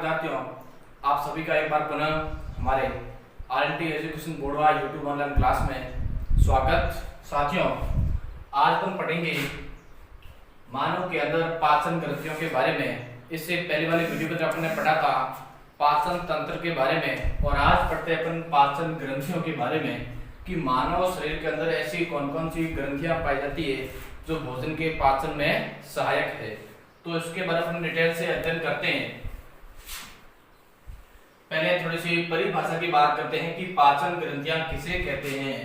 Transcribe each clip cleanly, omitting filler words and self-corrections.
विद्यार्थियों, आप सभी का एक बार पुनः हमारे आरएनटी एजुकेशन बोर्ड वा यूट्यूब ऑनलाइन क्लास में स्वागत। साथियों, आज हम पढ़ेंगे मानव के अंदर पाचन ग्रंथियों के बारे में। इससे पहले वाले वीडियो में अपन ने पढ़ा था पाचन तंत्र के बारे में, और आज पढ़ते हैं अपन पाचन ग्रंथियों के बारे में कि मानव शरीर के अंदर ऐसी कौन कौन सी ग्रंथियां पाई जाती है जो भोजन के पाचन में सहायक है। तो इसके बारे में डिटेल से अध्ययन करते हैं। पहले थोड़ी सी परिभाषा की बात करते हैं कि पाचन ग्रंथियां किसे कहते हैं।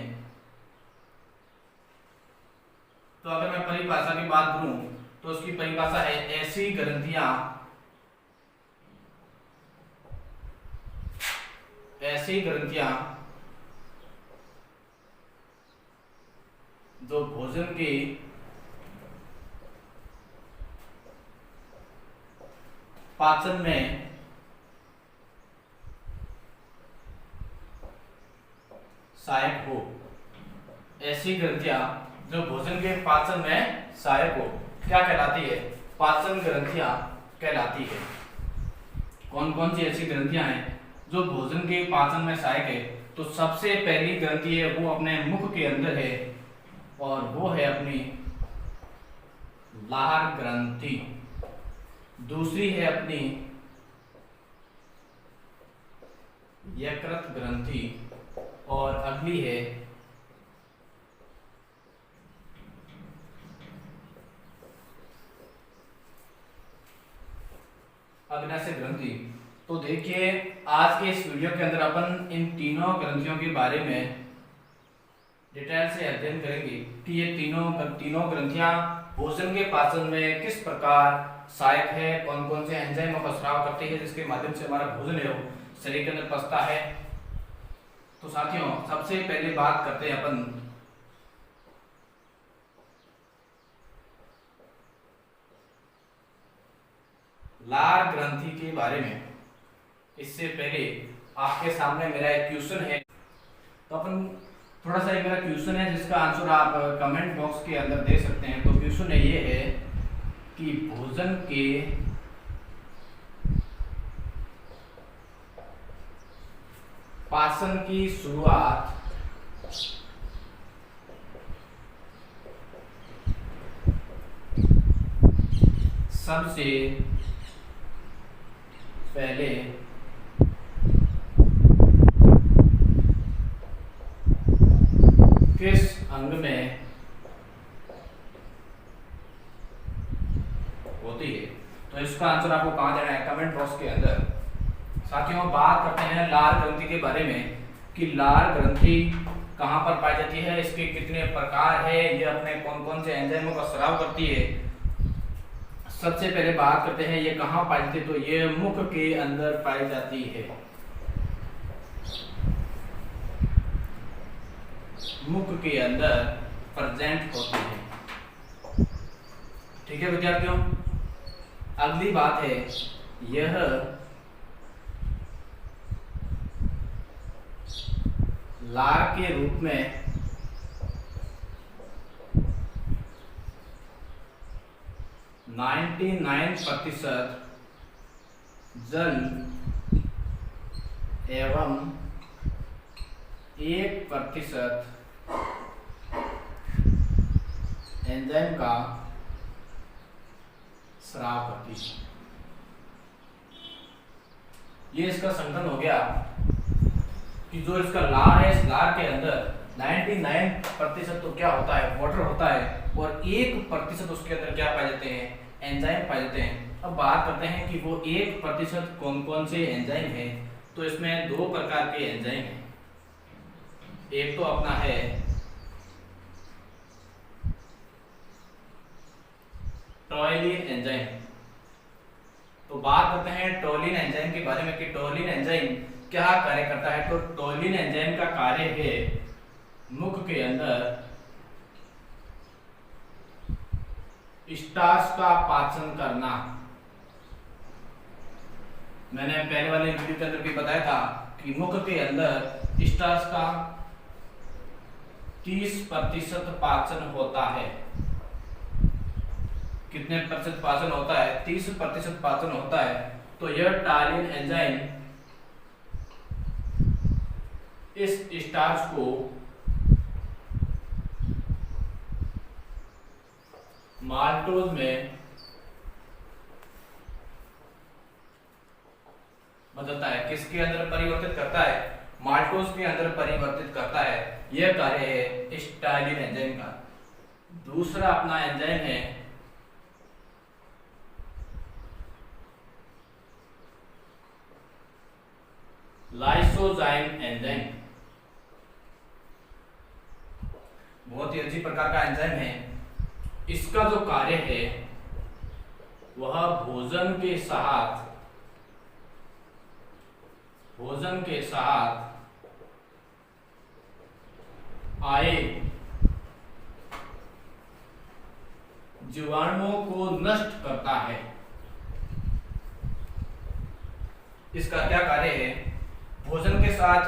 तो अगर मैं परिभाषा की बात करूं तो उसकी परिभाषा है ऐसी ग्रंथियां जो भोजन के पाचन में सहायक हो। ऐसी ग्रंथियां जो भोजन के पाचन में सहायक हो क्या कहलाती है? पाचन ग्रंथियां कहलाती है। कौन कौन सी ऐसी ग्रंथियां हैं जो भोजन के पाचन में सहायक है? तो सबसे पहली ग्रंथि है वो अपने मुख के अंदर है, और वो है अपनी लार ग्रंथि। दूसरी है अपनी यकृत ग्रंथि, और अगली है अग्नाशय ग्रंथि। तो देखिए, आज के इस वीडियो के अंदर अपन इन तीनों ग्रंथियों के बारे में डिटेल से अध्ययन करेंगे कि ये तीनों ग्रंथियां भोजन के पाचन में किस प्रकार सहायक है, कौन कौन से एंजाइमों का स्राव करती है जिसके माध्यम से हमारा भोजन है वो शरीर के अंदर पचता है। तो साथियों, सबसे पहले बात करते हैं अपन लार ग्रंथि के बारे में। इससे पहले आपके सामने मेरा एक क्वेश्चन है, तो अपन थोड़ा सा मेरा क्वेश्चन है जिसका आंसर आप कमेंट बॉक्स के अंदर दे सकते हैं। तो क्वेश्चन ये है कि भोजन के पाचन की शुरुआत सबसे पहले किस अंग में होती है? तो इसका आंसर आपको कहां देना है? कमेंट बॉक्स के अंदर। साथियों, बात करते हैं लार ग्रंथि के बारे में कि लार ग्रंथि कहां पर पाई जाती है, इसके कितने प्रकार है, ये अपने कौन कौन से एंजाइमों का स्राव करती है। सबसे पहले बात करते हैं ये कहां पाई जाती है। तो ये मुख के अंदर पाई जाती है। मुख के अंदर प्रेजेंट होती है। ठीक है विद्यार्थियों, अगली बात है यह लार के रूप में 99% जल एवं 1% एंजाइम का स्राव करती है। ये इसका संकलन हो गया कि जो इसका लार है, इस लार के अंदर 99% तो क्या होता है? वाटर होता है, और 1% उसके अंदर क्या पाए जाते हैं? एंजाइम पाए जाते हैं। अब बात करते हैं कि वो 1% कौन कौन से एंजाइम हैं। तो इसमें दो प्रकार के एंजाइम हैं। एक तो अपना है टॉयलिन एंजाइम। तो बात करते हैं टॉयलिन एंजाइम के बारे में कि टॉयलिन एंजाइम क्या कार्य करता है। तो टॉयलिन एंजाइम का कार्य है मुख के अंदर स्टार्च का पाचन करना। मैंने पहले वाले वीडियो के अंदर भी बताया था कि मुख के अंदर स्टार्च का 30% पाचन होता है। कितने प्रतिशत पाचन होता है? 30% पाचन होता है। तो यह टालिन एंजाइम इस स्टार्च को माल्टोज में बदलता है। किसके अंदर परिवर्तित करता है? माल्टोज के अंदर परिवर्तित करता है। यह कार्य है स्टालिन एंजाइम का। दूसरा अपना एंजाइम है लाइसोजाइम एंजाइम। बहुत ही अजीब प्रकार का एंजाइम है। इसका जो कार्य है वह भोजन के साथ आए जीवाणुओं को नष्ट करता है। इसका क्या कार्य है? भोजन के साथ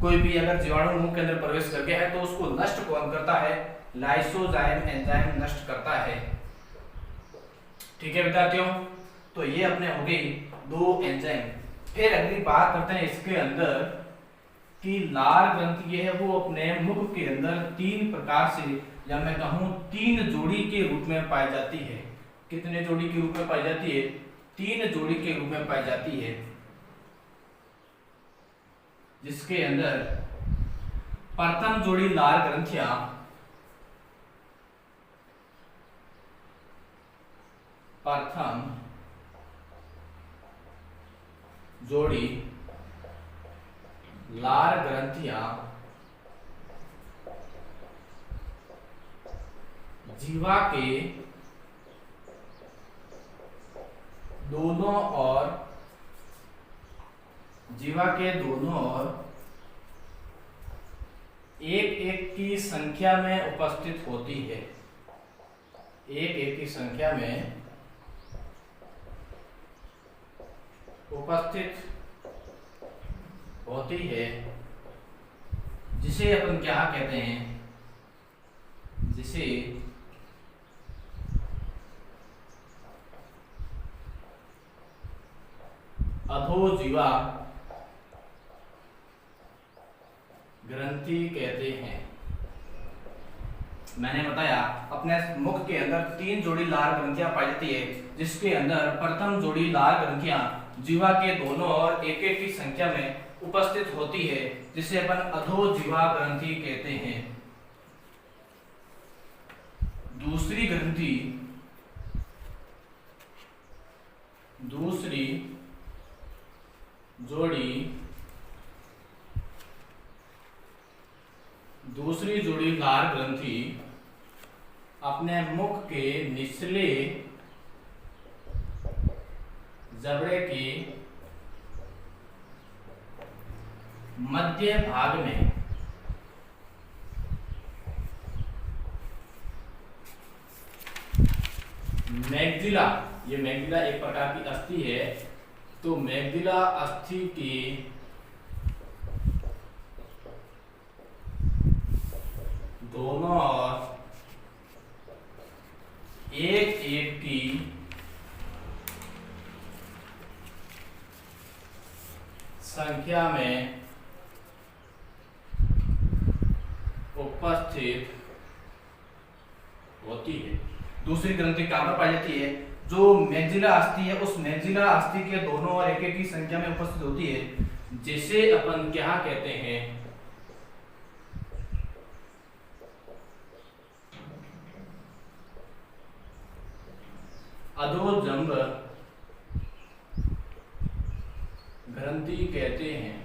कोई भी अगर जीवाणु मुंह के अंदर प्रवेश कर गया है तो उसको नष्ट कौन करता है? लाइसोजाइम एंजाइम नष्ट करता है। ठीक है विद्यार्थियों, तो ये अपने हो गई दो एंजाइम। फिर अगली बात करते हैं इसके अंदर कि लार ग्रंथि है वो अपने मुख के अंदर तीन प्रकार से, या मैं कहूं तीन जोड़ी के रूप में पाई जाती है। कितने जोड़ी के रूप में पाई जाती है? तीन जोड़ी के रूप में पाई जाती है, जिसके अंदर प्रथम जोड़ी लार ग्रंथियां प्रथम जोड़ी लार ग्रंथियां जीवा के दोनों ओर एक एक की संख्या में उपस्थित होती है। एक एक की संख्या में उपस्थित होती है, जिसे अपन क्या कहते हैं? जिसे अधोजीवा ग्रंथि कहते हैं। मैंने बताया अपने मुख के अंदर तीन जोड़ी लार ग्रंथियां पाई जाती है, जिसके अंदर प्रथम जोड़ी लार ग्रंथियां जीवा के दोनों ओर एक एक की संख्या में उपस्थित होती है, जिसे अपन अधोजीवा ग्रंथि कहते हैं। दूसरी जोड़ी लार ग्रंथि अपने मुख के निचले जबड़े के मध्य भाग में मैग्जिला, ये मैग्जिला एक प्रकार की अस्थि है, तो मैग्जिला अस्थि की दोनों ओर एक एक की संख्या में उपस्थित होती है। दूसरी ग्रंथि कहां पर पाई जाती है? जो मैग्जिला अस्थि है, उस मैग्जिला अस्थि के दोनों ओर एक एक की संख्या में उपस्थित होती है, जिसे अपन क्या कहते हैं? अधोजंग ग्रंथि कहते हैं।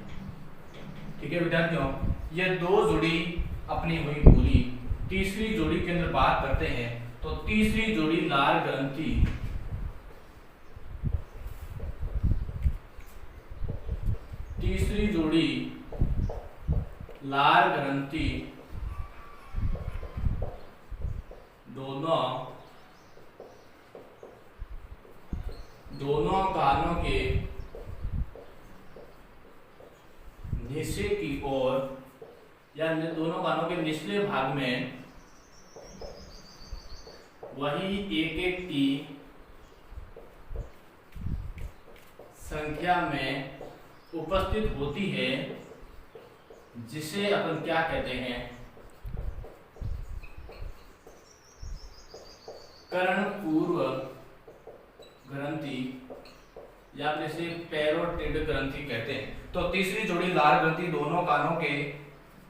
ठीक है विद्यार्थियों, ये दो जोड़ी अपनी हुई पूरी। तीसरी जोड़ी के अंदर बात करते हैं, तो तीसरी जोड़ी लार ग्रंथि दोनों कानों के नीचे की ओर या दोनों कानों के निचले भाग में वही एक एक की संख्या में उपस्थित होती है जिसे अपन क्या कहते हैं, कर्ण पूर्व ग्रंथि या फिर इसे पैरोटिड ग्रंथि कहते हैं। तो तीसरी जोड़ी लाल ग्रंथि दोनों कानों के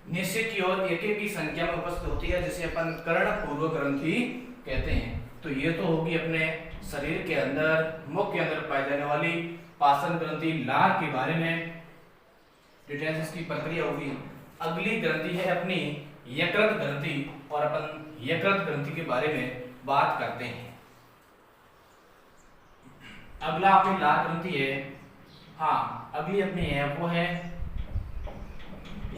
नीचे की ओर एक एक की संख्या में उपस्थित होती है जिसे अपन कर्ण पूर्व ग्रंथि कहते हैं। तो ये तो होगी अपने शरीर के अंदर मुख के अंदर पाई जाने वाली पाचन ग्रंथि लार के बारे में डिटेल्स इसकी प्रक्रिया होगी। अगली ग्रंथि है अपनी यकृत ग्रंथि और अपन यकृत ग्रंथि के बारे में बात करते हैं। अगला अपनी लार ग्रंथि है, हाँ अगली अपनी है वो है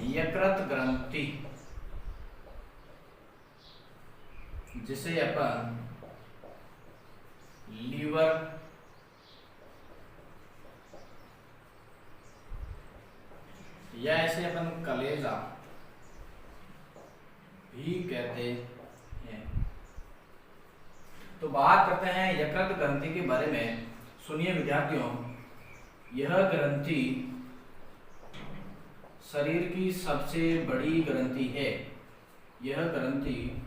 यकृत ग्रंथि जिसे अपन लीवर या ऐसे अपन कलेजा भी कहते हैं। तो बात करते हैं यकृत ग्रंथि के बारे में। सुनिए विद्यार्थियों, यह ग्रंथि शरीर की सबसे बड़ी ग्रंथि है। यह ग्रंथि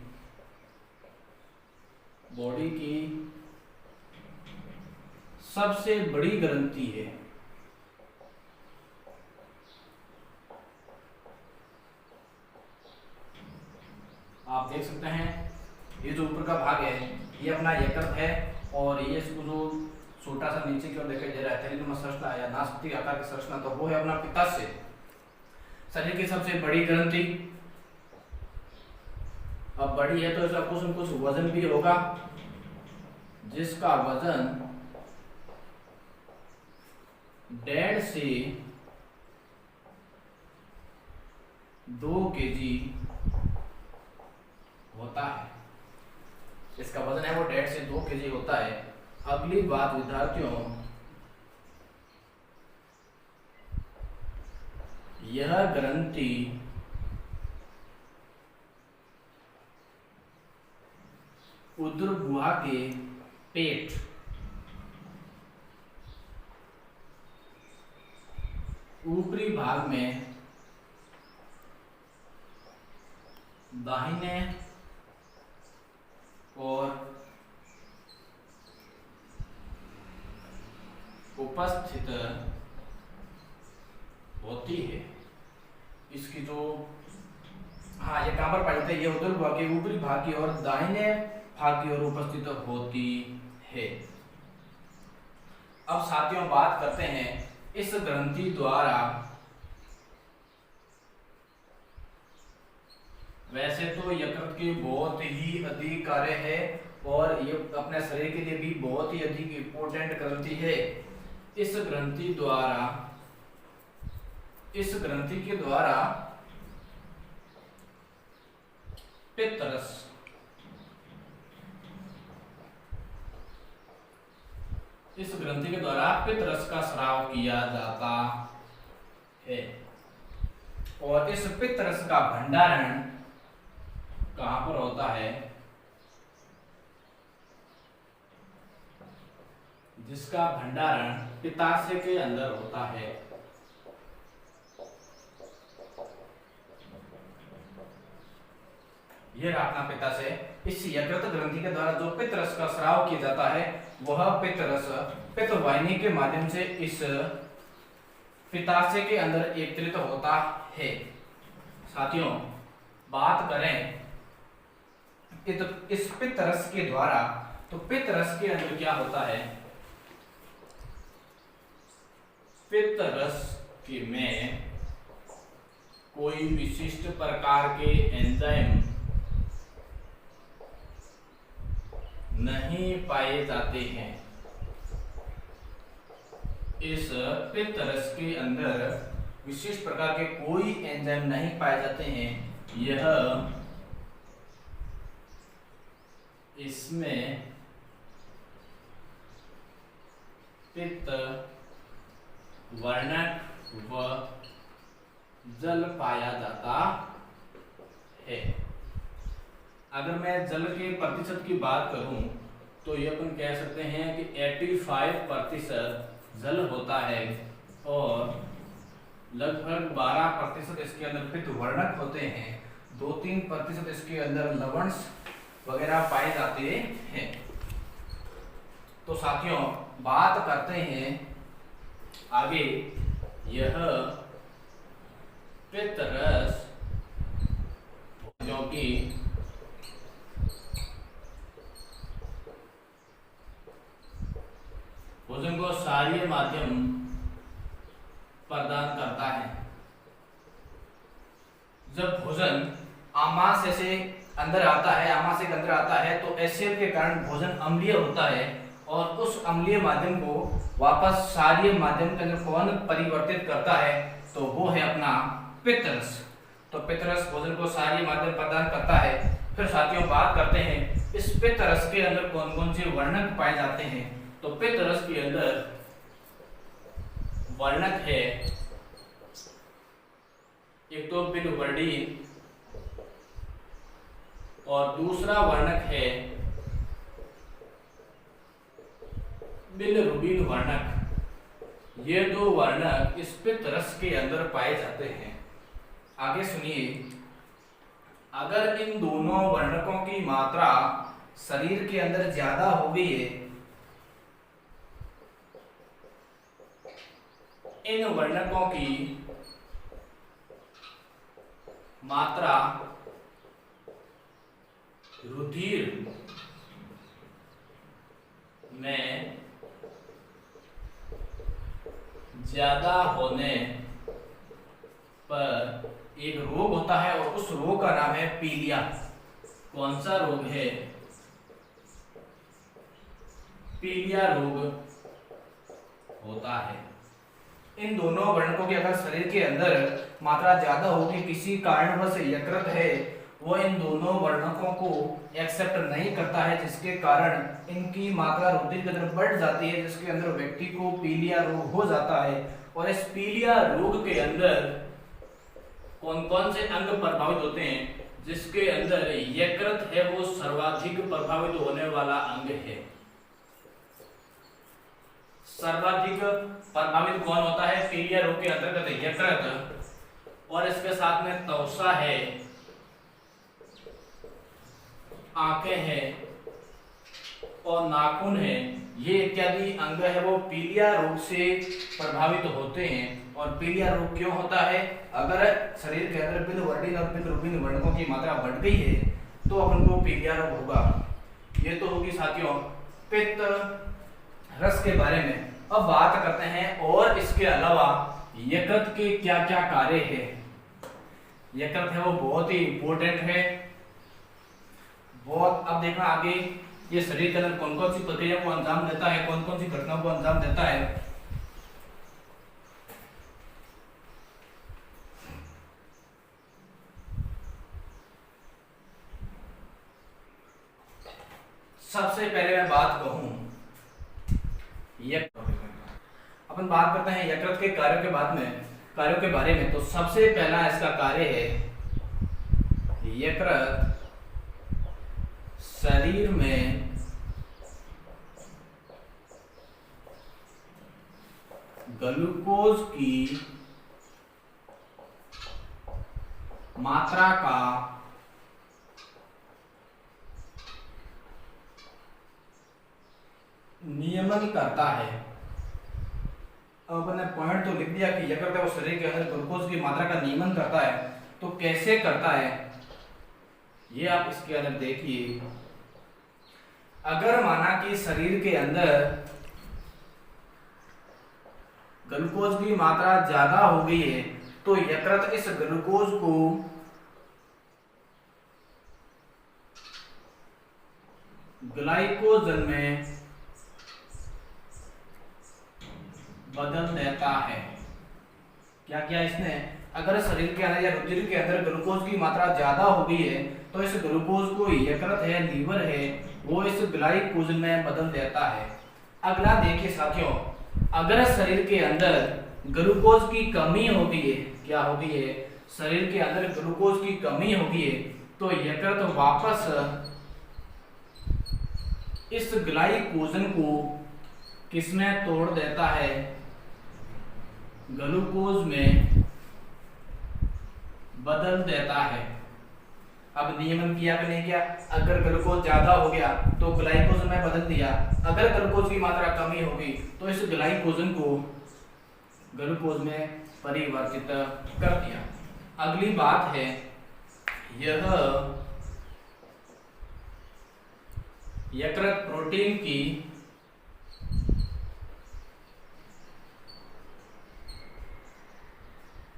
बॉडी की सबसे बड़ी ग्रंथि है। आप देख सकते हैं ये जो ऊपर का भाग है ये अपना यकृत है और ये इसको जो छोटा सा नीचे की ओर दिखाई दे रहा है थैलीनुमा संरचना या नासपति आकार की संरचना, तो वो है अपना पित्ताशय, शरीर की सबसे बड़ी ग्रंथि। अब बड़ी है तो इसका कुछ न कुछ वजन भी होगा जिसका वजन 1.5 से 2 kg होता है। इसका वजन है वो 1.5 से 2 kg होता है। अगली बात विद्यार्थियों, यह ग्रंथि उदर गुहा के पेट ऊपरी भाग में दाहिने और उपस्थित होती है। इसकी जो हाँ ये कहां पर पाई जाती है, ये उदर गुहा के ऊपरी भाग की और दाहिने भाग की ओर उपस्थित होती है। अब साथियों बात करते हैं इस ग्रंथि द्वारा, वैसे तो यकृत के बहुत ही अधिक कार्य है और ये अपने शरीर के लिए भी बहुत ही अधिक इंपॉर्टेंट ग्रंथि है। इस ग्रंथि के द्वारा पित्तरस इस ग्रंथि के द्वारा पित्तरस का स्राव किया जाता है और इस पित्तरस का भंडारण कहां पर होता है, जिसका भंडारण पित्ताशय के अंदर होता है। यह अपना पित्ताशय, इस यकृत ग्रंथि के द्वारा जो पित्तरस का स्राव किया जाता है वह पित्तरस पित्तवाहिनी के माध्यम से इस पित्ताशय के अंदर एकत्रित होता है। साथियों बात करें इस पित्तरस के द्वारा, तो पित्तरस के अंदर क्या होता है, पित्तरस के में कोई विशिष्ट प्रकार के एंजाइम नहीं पाए जाते हैं। इस पित्तरस के अंदर विशिष्ट प्रकार के कोई एंजाइम नहीं पाए जाते हैं। यह इसमें पित्त वर्णक व जल पाया जाता है। अगर मैं जल के प्रतिशत की बात करूं तो ये अपन कह सकते हैं कि 85% जल होता है और लगभग 12% इसके अंदर पित्त वर्णक होते हैं, 2-3% इसके अंदर लवण वगैरह पाए जाते हैं। तो साथियों बात करते हैं आगे, यह पित्त रस जो कि भोजन को क्षारीय माध्यम प्रदान करता है। जब भोजन आमाशय से अंदर आता है, आमाशय के अंदर आता है तो एसिड के कारण भोजन अम्लीय होता है और उस अम्लीय माध्यम को वापस क्षारीय माध्यम के अंदर कौन परिवर्तित करता है, तो वो है अपना पित्त रस। तो पित्त रस भोजन को क्षारीय माध्यम प्रदान करता है। फिर साथियों बात करते हैं इस पित्त रस के अंदर कौन कौन से वर्णक पाए जाते हैं। तो पित्त रस के अंदर वर्णक है, एक तो बिलवर्णिक और दूसरा वर्णक है बिलरुबिन वर्णक। ये दो वर्णक इस पित्त रस के अंदर पाए जाते हैं। आगे सुनिए, अगर इन दोनों वर्णकों की मात्रा शरीर के अंदर ज्यादा हो गई है, इन वर्णकों की मात्रा रुधिर में ज्यादा होने पर एक रोग होता है और उस रोग का नाम है पीलिया। कौन सा रोग है? पीलिया रोग होता है। इन दोनों वर्णकों की अगर शरीर के अंदर मात्रा ज्यादा होगी, किसी कारणवश यकृत है वो इन दोनों वर्णकों को एक्सेप्ट नहीं करता है, जिसके कारण इनकी मात्रा रुधिर के अंदर बढ़ जाती है, जिसके अंदर व्यक्ति को पीलिया रोग हो जाता है। और इस पीलिया रोग के अंदर कौन कौन से अंग प्रभावित होते हैं? जिसके अंदर यकृत है वो सर्वाधिक प्रभावित होने वाला अंग है। सर्वाधिक प्रभावित कौन होता है पीलिया रोग के अंतर्गत? यकृत। और इसके साथ में त्वचा है, आंखें हैं और नाखून है, ये इत्यादि अंग है वो पीलिया रोग से प्रभावित होते हैं। और पीलिया रोग क्यों होता है? अगर शरीर के अंदर बिलवर्णिक और बिलरुबिन वर्णकों की मात्रा बढ़ गई है तो अपन को पीलिया रोग होगा। ये तो होगी साथियों पित्त रस के बारे में। अब बात करते हैं और इसके अलावा यकृत के क्या क्या कार्य है। यकृत है वो बहुत ही इंपॉर्टेंट है, बहुत। अब देखना आगे ये शरीर के अंदर कौन कौन सी प्रक्रिया को अंजाम देता है, कौन कौन सी घटनाओं को अंजाम देता है। सबसे पहले मैं बात कहूं अपन बात करते हैं यकृत के कार्यों के बारे में। तो सबसे पहला इसका कार्य है, यकृत शरीर में ग्लूकोज की मात्रा का नियमन करता है। अब अपने पॉइंट तो लिख दिया कि यकृत वो शरीर के अंदर ग्लूकोज की मात्रा का नियमन करता है। तो कैसे करता है ये आप इसके अंदर देखिए। अगर माना कि शरीर के अंदर ग्लूकोज की मात्रा ज्यादा हो गई है तो यकृत इस ग्लूकोज को ग्लाइकोजन में बदल देता है। क्या किया इसने? अगर शरीर के अंदर या रुधिर के अंदर ग्लूकोज की मात्रा ज्यादा हो गई है तो इस ग्लूकोज को यकृत है, लीवर है, वो इस ग्लाइकोजन में बदल देता है। अगला देखिए साथियों, अगर शरीर के अंदर ग्लूकोज की कमी हो गई है, क्या हो गई है? शरीर के अंदर ग्लूकोज की कमी हो गई है तो यकृत वापस इस ग्लाइकोजन को किसमें तोड़ देता है? ग्लूकोज में बदल देता है। अब नियमन किया कि नहीं किया, अगर ग्लूकोज ज्यादा हो गया तो ग्लाइकोज में बदल दिया, अगर ग्लूकोज की मात्रा कमी होगी तो इस ग्लाइकोजन को ग्लूकोज में परिवर्तित कर दिया। अगली बात है, यह यकृत प्रोटीन की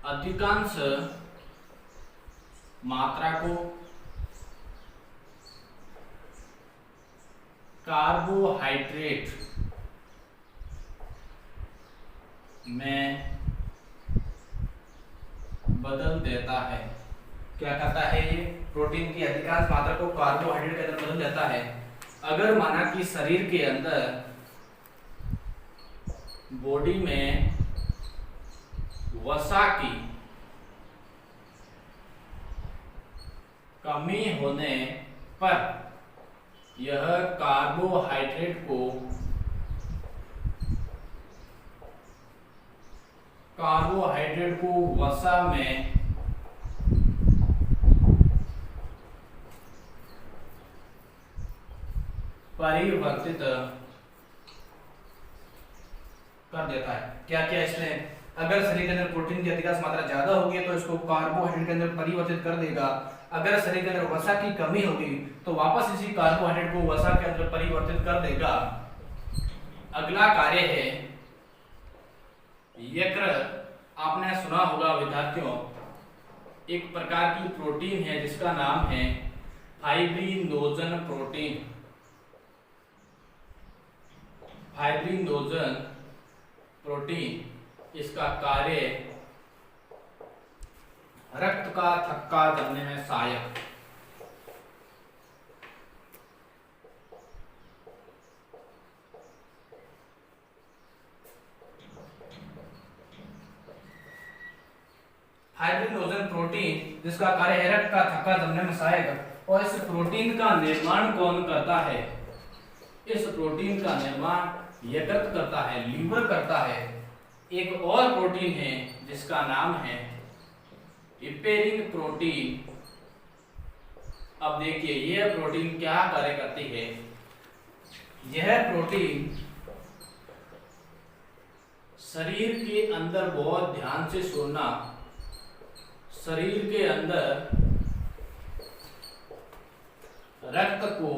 अधिकांश मात्रा को कार्बोहाइड्रेट में बदल देता है। क्या करता है ये? प्रोटीन की अधिकांश मात्रा को कार्बोहाइड्रेट के अंदर बदल देता है। अगर माना कि शरीर के अंदर बॉडी में वसा की कमी होने पर यह कार्बोहाइड्रेट को वसा में परिवर्तित कर देता है। क्या क्या इसमें, अगर शरीर के अंदर प्रोटीन की अधिकांश मात्रा ज्यादा होगी तो इसको कार्बोहाइड्रेट के अंदर परिवर्तित कर देगा, अगर शरीर के अंदर वसा की कमी होगी तो वापस इसी कार्बोहाइड्रेट को वसा के अंदर परिवर्तित कर देगा। अगला कार्य है यकृत। आपने सुना होगा विद्यार्थियों, एक प्रकार की प्रोटीन है जिसका नाम है फाइब्रिनोजन प्रोटीन। फाइब्रिनोजन प्रोटीन, इसका कार्य रक्त का थक्का जमने में सहायक। फाइब्रिनोजन प्रोटीन जिसका कार्य है रक्त का थक्का जमने में सहायक। और इस प्रोटीन का निर्माण कौन करता है? इस प्रोटीन का निर्माण यकृत करता है, लीवर करता है। एक और प्रोटीन है जिसका नाम है हिपेरिन प्रोटीन। अब देखिए यह प्रोटीन क्या कार्य करती है। यह प्रोटीन शरीर के अंदर, बहुत ध्यान से सुनना, शरीर के अंदर रक्त को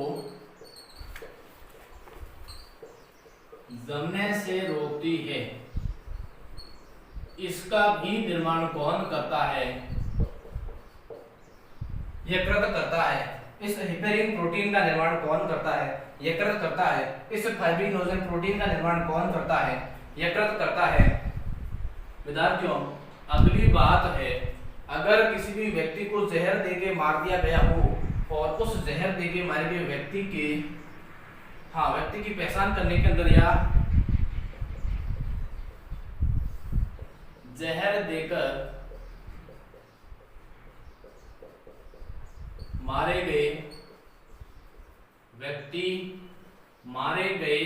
जमने से रोकती है। इसका भी निर्माण कौन करता है? यकृत करता है। इस हिपेरिन प्रोटीन का निर्माण कौन करता है? यकृत करता है। इस फाइब्रिनोजन प्रोटीन का निर्माण कौन करता है? यकृत करता है। विद्यार्थियों, अगली बात है, अगर किसी भी व्यक्ति को जहर देके मार दिया गया हो और उस जहर देके मारे गए व्यक्ति की पहचान करने के अंदर या जहर देकर मारे गए व्यक्ति, मारे गए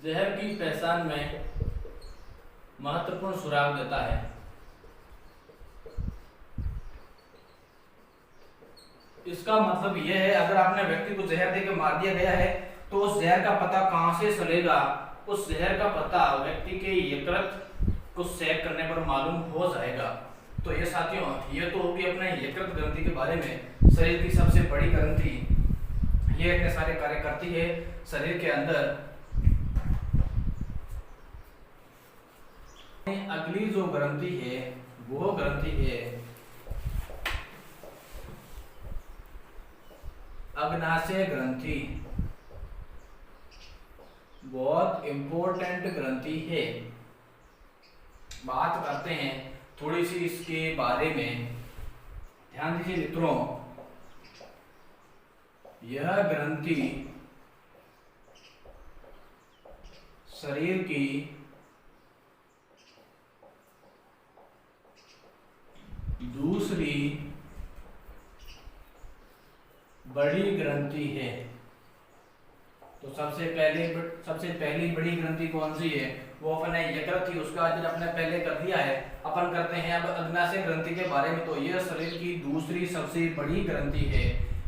जहर की पहचान में महत्वपूर्ण सुराग देता है। इसका मतलब यह है, अगर आपने व्यक्ति को जहर देकर मार दिया गया है तो उस जहर का पता कहां से चलेगा? उस जहर का पता व्यक्ति के यकृत को चेक करने पर मालूम हो जाएगा। तो ये साथियों, ये तो होगी अपने यकृत ग्रंथि के बारे में। शरीर की सबसे बड़ी ग्रंथि, ये इतने सारे कार्य करती है शरीर के अंदर। अगली जो ग्रंथि है वो ग्रंथि है अग्नाशय ग्रंथि। बहुत इंपॉर्टेंट ग्रंथि है। बात करते हैं थोड़ी सी इसके बारे में। ध्यान दीजिए मित्रों, यह ग्रंथि शरीर की दूसरी बड़ी ग्रंथि है। तो सबसे पहली बड़ी ग्रंथि कौन सी है? वो अपन ने यकृत थी, उसका अध्ययन अपने पहले कर दिया है। अपन करते हैं अब अग्नाशय ग्रंथि के बारे में। तो यह शरीर की दूसरी सबसे बड़ी ग्रंथि है।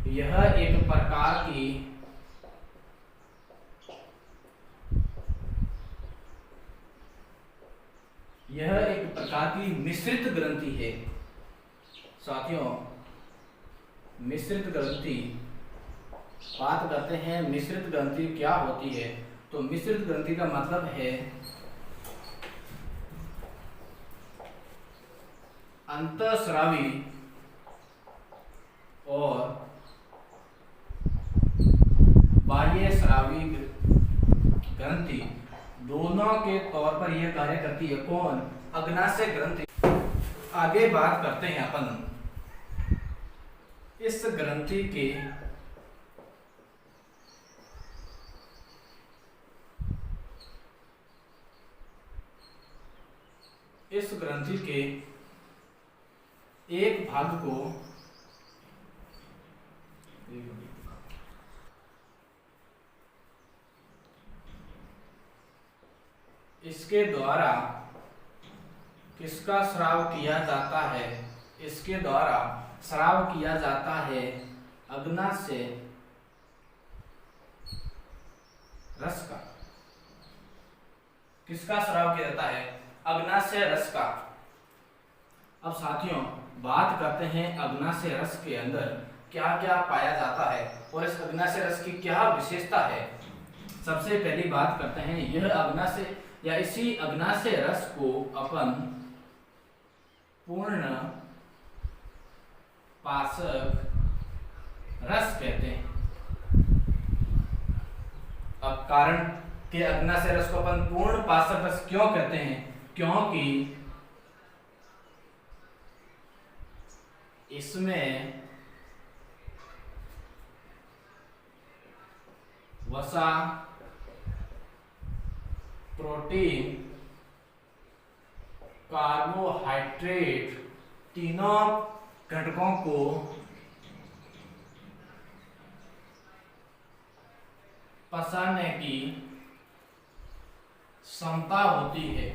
यह एक प्रकार की मिश्रित ग्रंथि है साथियों। मिश्रित ग्रंथि, बात करते हैं मिश्रित ग्रंथि क्या होती है। तो मिश्रित ग्रंथि का मतलब है अंतःस्रावी और बाह्यस्रावी ग्रंथि दोनों के तौर पर यह कार्य करती है। कौन? अग्नाशय ग्रंथि। आगे बात करते हैं अपन इस ग्रंथि के एक भाग को इसके द्वारा किसका स्राव किया जाता है? इसके द्वारा स्राव किया जाता है अग्नाशय रस का। किसका स्राव किया जाता है? अग्नाशय रस का। अब साथियों बात करते हैं अग्नाशय रस के अंदर क्या क्या पाया जाता है और इस अग्नाशय रस की क्या विशेषता है। सबसे पहली बात करते हैं यह अग्नाशय या इसी अग्नाशय रस को अपन पूर्ण पाशक रस कहते हैं। अब कारण के अग्नाशय रस को अपन पूर्ण पाशक रस क्यों कहते हैं? क्योंकि इसमें वसा, प्रोटीन, कार्बोहाइड्रेट तीनों घटकों को पचाने की क्षमता होती है।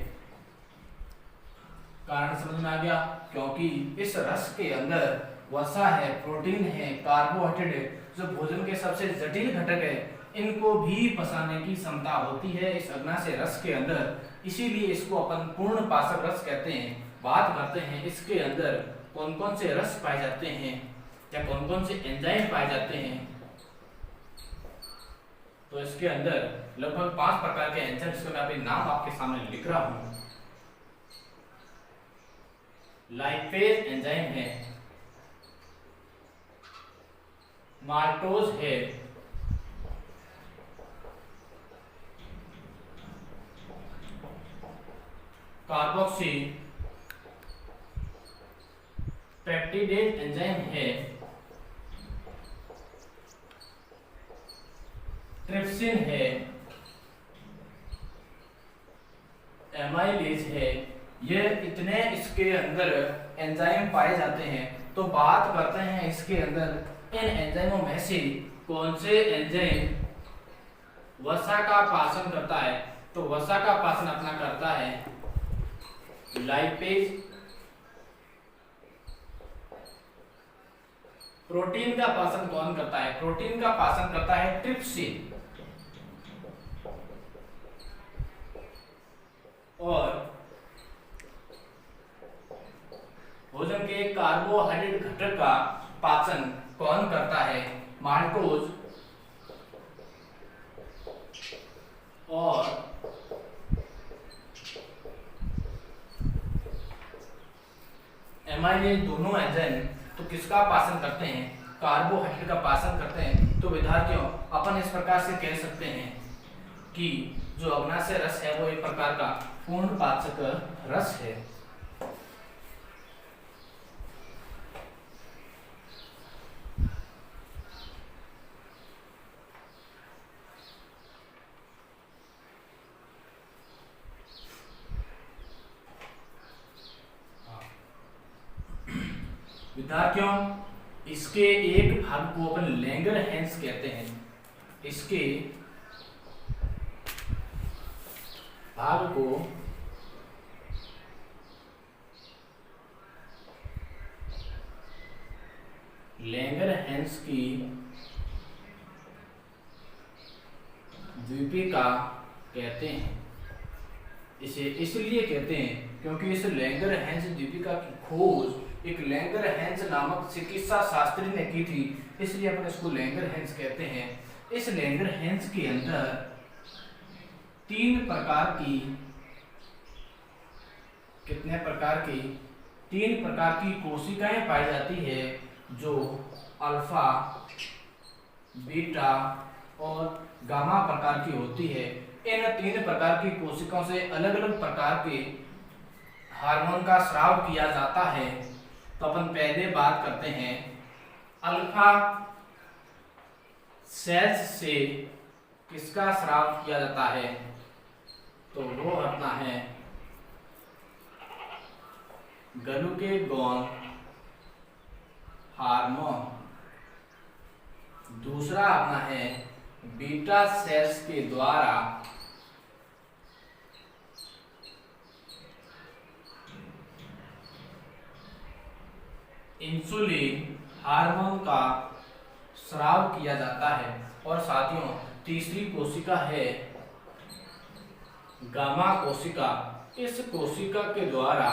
कारण समझ में आ गया? क्योंकि इस रस के अंदर वसा है, प्रोटीन है, कार्बोहाइड्रेट है, जो भोजन के सबसे जटिल घटक है, इनको भी पचाने की क्षमता होती है इस अग्नाशय रस के अंदर। इसीलिए इसको अपन पूर्ण पाचक रस कहते हैं। बात करते हैं इसके अंदर कौन कौन से रस पाए जाते हैं या कौन कौन से एंजाइम पाए जाते हैं। तो इसके अंदर लगभग 5 प्रकार के एंजाइम, जिसका मैं अभी नाम आपके सामने लिख रहा हूं। लाइपेज एंजाइम है, माल्टोज है, कार्बोक्सी पेप्टिडेज एंजाइम है, ट्रिप्सिन है, एमाइलेज है। ये इतने इसके अंदर एंजाइम पाए जाते हैं। तो बात करते हैं इसके अंदर इन एंजाइमों में से कौन से एंजाइम वसा का पाचन करता है। तो वसा का पाचन अपना करता है लाइपेज। प्रोटीन का पाचन कौन करता है? प्रोटीन का पाचन करता है ट्रिप्सिन। और भोजन के कार्बोहाइड्रेट घटक का पाचन कौन करता है? माल्टोज। और एमाइलेज दोनों एंजाइम तो किसका पाचन करते हैं? कार्बोहाइड्रेट का पाचन करते हैं। तो विद्यार्थियों अपन इस प्रकार से कह सकते हैं कि जो अग्नाशय रस है वो एक प्रकार का पूर्ण पाचक रस है। विद्यार्थियों इसके एक भाग को अपन लैंगरहैंस कहते हैं। इसके भाग को लैंगरहैंस की द्वीपिका कहते हैं। इसे इसलिए कहते हैं क्योंकि इस लैंगरहैंस द्वीपिका की खोज एक लैंगरहैंस नामक चिकित्सा शास्त्री ने की थी, इसलिए अपन इसको लैंगरहैंस कहते हैं। इस लैंगरहैंस के अंदर तीन प्रकार की कोशिकाएं पाई जाती है, जो अल्फा, बीटा और गामा प्रकार की होती है। इन तीन प्रकार की कोशिकाओं से अलग अलग प्रकार के हार्मोन का स्राव किया जाता है। तो अपन पहले बात करते हैं अल्फा सेल्स से किसका स्राव किया जाता है, तो वो अपना है ग्लूकेगॉन हार्मोन। दूसरा अपना है बीटा सेल्स के द्वारा इंसुलिन हार्मोन का स्राव किया जाता है। और साथियों तीसरी कोशिका है गामा कोशिका। इस कोशिका के द्वारा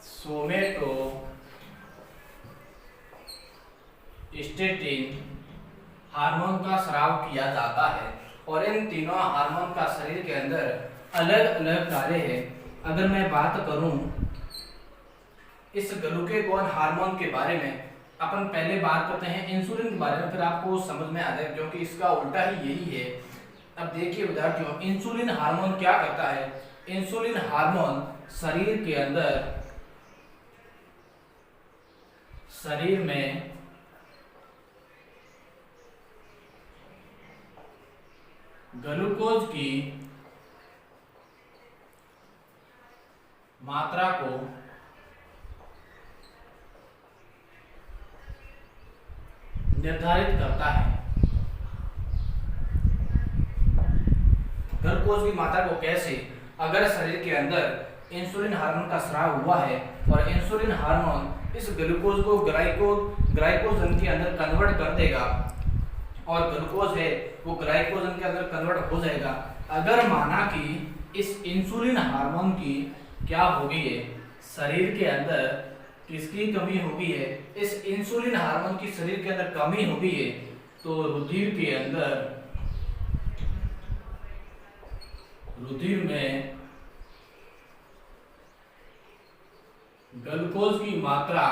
सोमेटोस्टेटिन हार्मोन का स्राव किया जाता है। और इन तीनों हार्मोन का शरीर के अंदर अलग अलग कार्य है। अगर मैं बात करूं इस ग्लूकेगॉन हार्मोन के बारे में, अपन पहले बात करते हैं इंसुलिन के बारे में, फिर आपको समझ में आ जाएगा क्योंकि इसका उल्टा ही यही है। अब देखिए विद्यार्थियों, इंसुलिन हार्मोन क्या करता है। इंसुलिन हार्मोन शरीर के अंदर शरीर में ग्लूकोज की मात्रा को निर्धारित करता है। ग्लूकोज की मात्रा को कैसे, अगर शरीर के अंदर इंसुलिन हार्मोन का स्राव हुआ है और इंसुलिन हार्मोन इस ग्लूकोज को ग्लाइकोजन के अंदर कन्वर्ट कर देगा और ग्लूकोज है वो ग्लाइकोजन के अंदर कन्वर्ट हो जाएगा। अगर माना कि इस इंसुलिन हार्मोन की क्या हो गई है, शरीर के अंदर किसकी कमी हो गई है, इस इंसुलिन हार्मोन की शरीर के अंदर कमी हो गई है, तो रुधिर में ग्लूकोज की मात्रा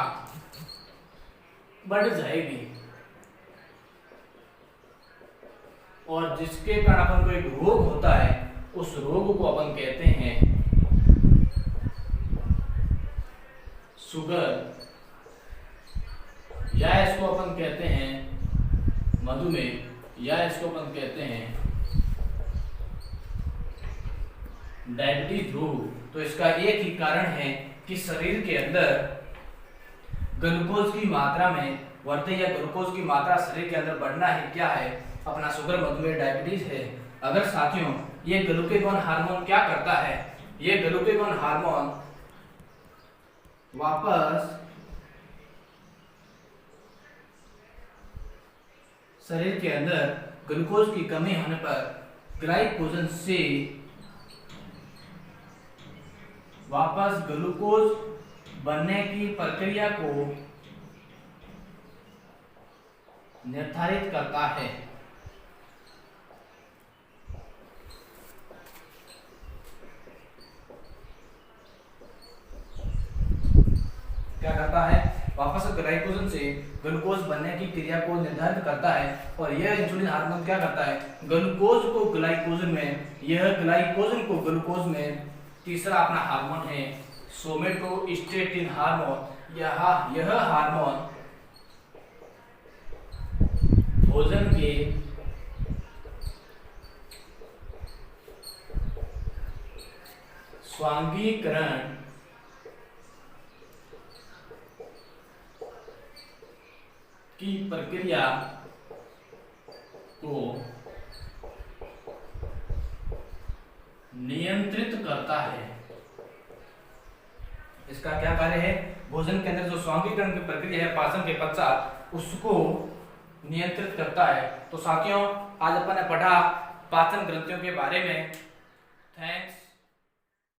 बढ़ जाएगी और जिसके कारण अपन को एक रोग होता है, उस रोग को अपन कहते हैं शुगर, या इसको अपन कहते हैं मधुमेह, या इसको अपन कहते हैं डायबिटीज रोग। तो इसका एक ही कारण है कि शरीर के अंदर ग्लूकोज की मात्रा में वृद्धि या ग्लूकोज की मात्रा शरीर के अंदर बढ़ना ही क्या है, अपना शुगर, मधुमेह, डायबिटीज है। अगर साथियों ये ग्लूकेगॉन हार्मोन क्या करता है, ये ग्लूकेगॉन हार्मोन वापस शरीर के अंदर ग्लूकोज की कमी होने पर ग्लाइकोजन से वापस ग्लूकोज बनने की प्रक्रिया को निर्धारित करता है। क्या करता है, वापस ग्लाइकोजन से ग्लूकोज बनने की क्रिया को निर्धारित करता है। और यह इंसुलिन हार्मोन क्या करता है, ग्लूकोज को ग्लाइकोजन में, यह ग्लाइकोजन को ग्लूकोज में, तीसरा अपना हार्मोन है सोमेटोस्टेटिन हार्मोन। यह हार्मोन भोजन के स्वांगीकरण की प्रक्रिया को नियंत्रित करता है। इसका क्या कार्य है? भोजन के अंदर जो स्वांगीकरण की प्रक्रिया है पाचन के पश्चात, उसको नियंत्रित करता है। तो साथियों, आज अपन ने पढ़ा पाचन ग्रंथियों के बारे में। थैंक्स।